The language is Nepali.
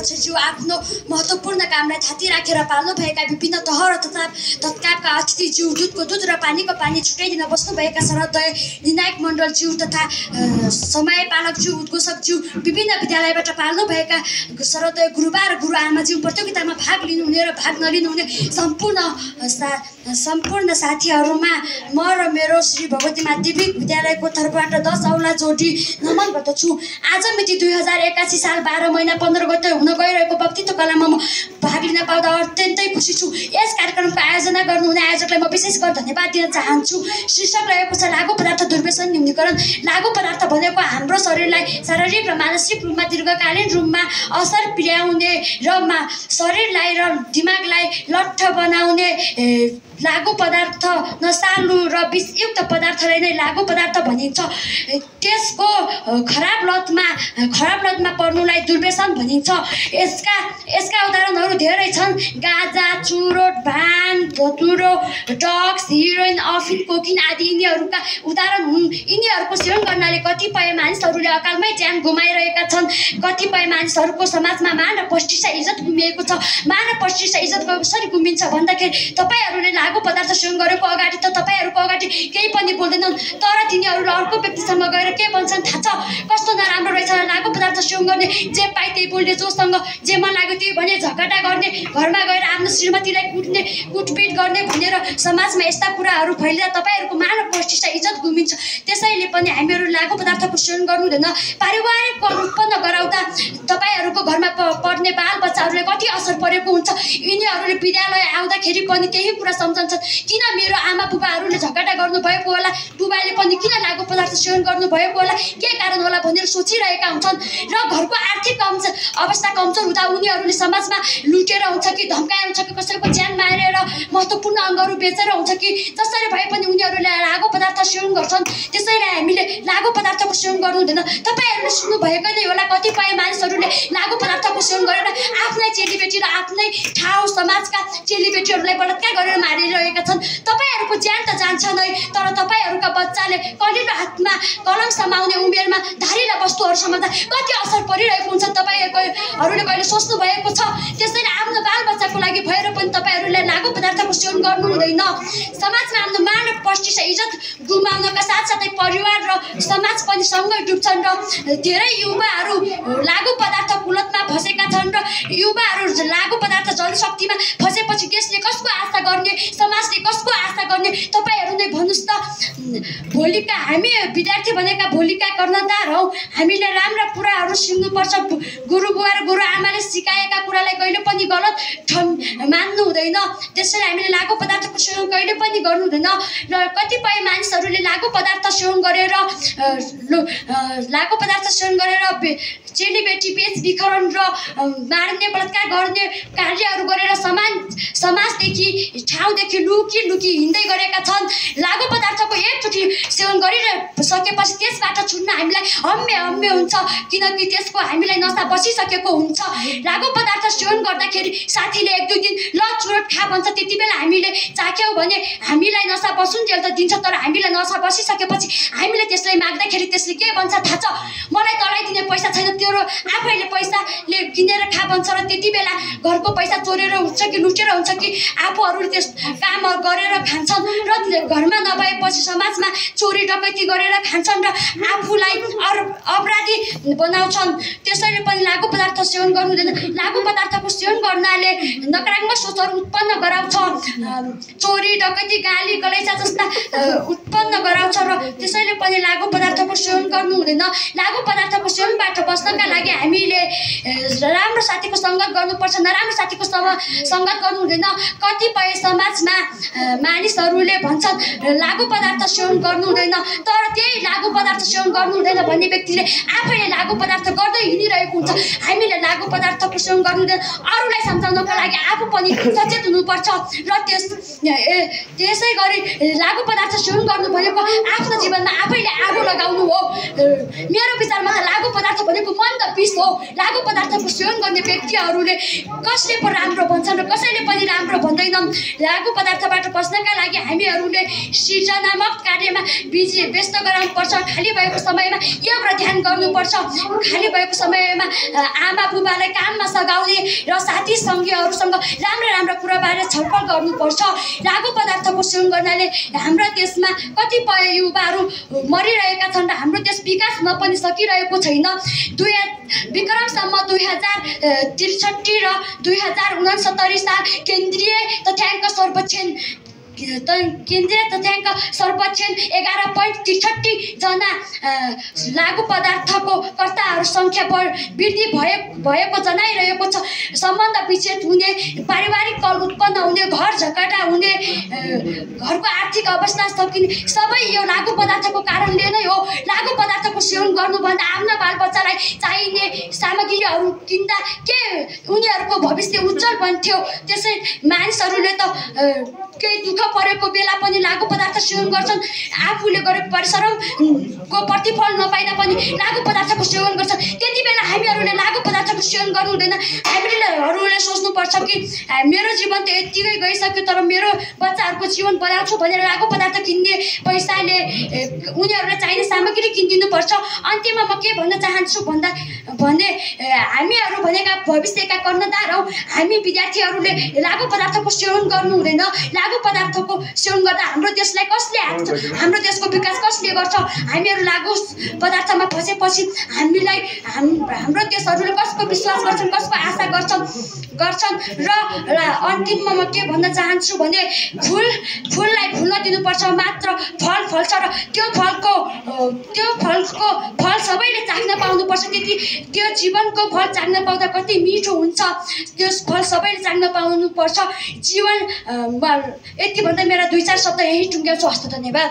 अध्यक्षज्यू आफ्नो महत्त्वपूर्ण कामलाई थाती राखेर पाल्नु भएका विभिन्न तह र तत्कालका अतिथिज्यू, दुधको दुध र पानीको पानी छुट्याइदिन बस्नुभएका सरहदय निर्णायक मण्डलज्यू तथा समयपालकज्यू, उद्घोषकज्यू, विभिन्न विद्यालयबाट पाल्नुभएका सरहदय गुरुबा र गुरुआमाज्यू, प्रतियोगितामा भाग लिनुहुने र भाग नलिनुहुने सम्पूर्ण साथीहरूमा म र मेरो श्री भगवती माध्यमिक विद्यालयको तर्फबाट 10 औँला जोडी नमन गर्दछु। आज मिति 2081 साल 12 महिना 15 गते हुन गइरहेको वक्तित्व कलामा म भाग लिन पाउँदा अत्यन्तै खुसी छु। यस कार्यक्रमको आयोजना गर्नुहुने आयोजकलाई म विशेष गरी धन्यवाद दिन चाहन्छु। शीर्षक रहेको छ लागु पदार्थ दुर्व्यसन न्यूनीकरण। लागु पदार्थ भनेको हाम्रो शरीरलाई शारीरिक र मानसिक रूपमा दीर्घकालीन रूपमा असर पुर्याउने र शरीरलाई र दिमागलाई लट्ठ बनाउने लागु पदार्थ, नशालु र विषयुक्त पदार्थलाई नै लागु पदार्थ भनिन्छ। त्यसको खराब लतमा पर्नुलाई दुर्व्यसन भनिन्छ। यसका उदाहरणहरू धेरै छन्। गाँजा, चुरोट, भाङ, धतुरो, ड्रग्स, हिरोइन, अफिम, कोकिन आदि यिनीहरूका उदाहरण हुन्। यिनीहरूको सेवन गर्नाले कतिपय मानिसहरूले अकालमै ज्यान गुमाइरहेका छन्। कतिपय मानिसहरूको समाजमा मान र प्रतिष्ठा इज्जत गुमिएको छ। मान र प्रतिष्ठा इज्जत कसरी गुमिन्छ भन्दाखेरि तपाईँहरूले लागु पदार्थ सेवन गरेको अगाडि त तपाईँहरूको अगाडि केही पनि बोल्दैनन्, तर तिनीहरूले अर्को व्यक्तिसँग गएर के भन्छन् थाहा छ? कस्तो नराम्रो रहेछ लागु पदार्थ सेवन गर्ने, जे पाए त्यही बोल्ने, जोसँग जे मन लाग्यो त्यही भने, झगडा गर्ने, घरमा गएर आफ्नो श्रीमतीलाई कुटपिट गर्ने भनेर समाजमा यस्ता कुराहरू फैलिँदा तपाईँहरूको मान र प्रतिष्ठा इज्जत गुमिन्छ। त्यसैले पनि हामीहरू लागु पदार्थको सेवन गर्नु हुँदैन। पारिवारिक उत्पन्न गराउँदा तपाईँहरूको घरमा पढ्ने बालबच्चाहरूलाई कति असर परेको हुन्छ। यिनीहरूले विद्यालय आउँदाखेरि पनि त्यही कुरा सम्झन्छन्। किन मेरो आमा बुबाहरूले झगडा गर्नुभएको होला, बुबाले पनि किन लागु पदार्थ सेवन गर्नुभएको होला, के कारण होला भनेर सोचिरहेका हुन्छन्। र घरको आर्थिक अवस्था कमजोर हुँदा उनीहरूले समाजमा लुटेर हुन्छ कि धम्काएर हुन्छ कि कसैको ज्यान मारेर महत्त्वपूर्ण अङ्गहरू बेचेर हुन्छ कि जसरी भए पनि उनीहरूले लागु पदार्थ सेवन गर्छन्। त्यसैले हामीले लागु पदार्थको सेवन गर्नु हुँदैन। तपाईँहरूले सुन्नुभएको नै होला, कतिपय मानिसहरूले लागु पदार्थको सेवन गरेर आफ्नै चेलीबेटी र आफ्नै ठाउँ समाजका चेलीबेटीहरूलाई बलात्कार गरेर मारिरहेका छन्। तपाईँहरूको ज्यान त जान्छ नै, तर तपाईँहरूका बच्चाले कलिलो हातमा कलम समाउने उमेरमा धारिला वस्तुहरू समाउँदा कति असर परिरहेको हुन्छ तपाईँहरूले कहिले सोच्नु भएको छ? त्यसैले आफ्नो बालबच्चाको लागि भएर पनि तपाईँहरूले लागु पदार्थको सेवन गर्नु हुँदैन। समाजमा आफ्नो मान र प्रतिष्ठा इज्जत गुमाउनका साथसाथै परिवार र समाज पनि सँगै डुब्छन् र धेरै युवाहरू लागु पदार्थ कुलतमा फसेका छन् र युवाहरू लागु पदार्थ जनशक्तिमा फसेपछि देशले कसको आशा गर्ने, समाजले कसको आशा गर्ने? तपाईँहरू नै भन्नुहोस् त। भोलिका हामी विद्यार्थी भनेका भोलिका कर्णधार हौ। हामीले राम्रा कुराहरू सिक्नुपर्छ। गुरुबुवा र गुरुआमाले सिकाएका कुरालाई कहिले पनि गलत मान्नु हुँदैन। त्यसैले हामीले लागु पदार्थको सेवन कहिले पनि गर्नु हुँदैन। र कतिपय मानिसहरूले लागु पदार्थ सेवन गरेर चेलीबेटी बेचबिखन र मार्ने, बलात्कार गर्ने कार्यहरू गरेर समाजदेखि ठाउँदेखि लुकी हिँड्दै गरेका छन्। लागु पदार्थको एकचोटि सेवन गरिसकेपछि त्यसबाट छुट्न हामीलाई हम्मे हुन्छ, किनकि त्यसको हामीलाई नसा बसिसकेको हुन्छ। लागु पदार्थ सेवन गर्दाखेरि साथीले 1-2 दिन ल चुरोट खा भन्छ, त्यति बेला हामीले चाख्यौँ भने हामीलाई नसा बसुन्जेल त दिन्छ, तर हामीलाई नसा बसिसकेपछि हामीले त्यसलाई माग्दाखेरि त्यसले के भन्छ थाहा छ? मलाई तँलाई दिने पैसा छैन, तेरो आफैले पैसाले किनेर खा भन्छ। र त्यति बेला घरको पैसा चोरेर हुन्छ कि लुटेर हुन्छ कि आफूहरूले त्यस कामहरू गरेर खान्छन् र घरमा नभएपछि समाजमा चोरी डकैती गरेर खान्छन् र आफूलाई अपराधी बनाउँछन्। त्यसैले पनि लागु पदार्थ सेवन गर्नु हुँदैन। लागु पदार्थको सेवन गर्नाले नकारात्मक सोचहरू उत्पन्न गराउँछ। चोरी डकैती, गाली गलैचा जस्ता उत्पन्न गराउँछ र त्यसैले पनि लागु पदार्थको सेवन गर्नु हुँदैन। लागु पदार्थको सेवनबाट बस्नका लागि हामीले राम्रो साथीको सङ्गत गर्नुपर्छ, नराम्रो साथीको सङ्गत गर्नु हुँदैन। कतिपय समाजमा मानिसहरूले भन्छन् लागु पदार्थ सेवन गर्नु हुँदैन, तर त्यही लागु पदार्थ सेवन गर्नु हुँदैन भन्ने व्यक्तिले आफैले लागु पदार्थ गर्दै हिँडिरहेको हुन्छ। हामीले लागु पदार्थको सेवन गर्नु हुँदैन। अरूलाई सम्झाउनको लागि आफू पनि सचेत हुनुपर्छ र त्यसै गरी लागु पदार्थ सेवन गर्नु भनेको आफ्नो जीवनमा आफैले आगो लगाउनु हो। मेरो विचारमा त लागु पदार्थ भनेको मन र विष हो। लागु पदार्थको सेवन गर्ने व्यक्तिहरूले कसले पो राम्रो भन्छन् र कसैले पनि राम्रो भन्दैनन्। लागु पदार्थबाट बच्नका लागि हामीहरूले सृजनात्मक कार्यमा व्यस्त गराउनुपर्छ। खाली भएको समयमा योग र ध्यान गर्नुपर्छ। खाली भएको समयमा आमा बुबालाई काममा सघाउने र साथी सङ्गीहरूसँग राम्रो राम्रो कुराबारे छलफल गर्नुपर्छ। लागु पदार्थको सेवन गर्नाले हाम्रो देशमा कतिपय युवाहरू मरिरहेका छन् र हाम्रो देश विकास हुन पनि सकिरहेको छैन। विक्रमसम्म 2063 र 2069 साल केन्द्रीय तथ्याङ्क सर्वेक्षण 11.63 जना लागु पदार्थको कर्ताहरू सङ्ख्या वृद्धि भएको जनाइरहेको छ। सम्बन्ध विच्छेद हुने, पारिवारिक कल उत्पन्न हुने, घर झगडा हुने, घरको आर्थिक अवस्था सकिने सबै यो लागु पदार्थको कारणले नै हो। लागु पदार्थको सेवन गर्नुभन्दा आफ्ना बालबच्चालाई चाहिने सामग्रीहरू किन्दा के उनीहरूको भविष्य उज्जवल बन्थ्यो। त्यसै मानिसहरूले त केही दुःख परेको बेला पनि लागु पदार्थ सेवन गर्छन्। आफूले गरेको परिश्रमको प्रतिफल नपाइदा पनि लागु पदार्थको सेवन गर्छन्। त्यति बेला हामीहरूले लागु पदार्थको सेवन गर्नु हुँदैन। हामीहरूले सोच्नुपर्छ कि मेरो जीवन त यत्तिकै गइसक्यो, तर मेरो बच्चाहरूको जीवन बनाउँछु भनेर लागु पदार्थ किन्ने पैसाले उनीहरूलाई चाहिने सामग्री किनिदिनुपर्छ। अन्त्यमा म के भन्न चाहन्छु भने हामीहरू भनेका भविष्यका कर्णधार हौ। हामी विद्यार्थीहरूले लागु पदार्थको सेवन गर्नु हुँदैन। लागु पदार्थको सेवन गर्दा हाम्रो देशलाई कसले हाँक्छ? हाम्रो देशको विकास कसले गर्छ? हामीहरू लागु पदार्थमा फसेपछि हाम्रो देशहरूले कसको विश्वास गर्छन्, कसको आशा गर्छन् र अन्तिममा म के भन्न चाहन्छु भने फुललाई फुल्न दिनुपर्छ, मात्र फल फल्छ र त्यो फलको फल सबैले चाख्न पाउनुपर्छ। त्यो जीवनको फल चाख्न पाउँदा कति मिठो हुन्छ, त्यो फल सबैले चाख्न पाउनुपर्छ। जीवन यति भन्दा मेरा 2-4 शब्द यही टुङ्ग्याउँछु। हस्त धन्यवाद।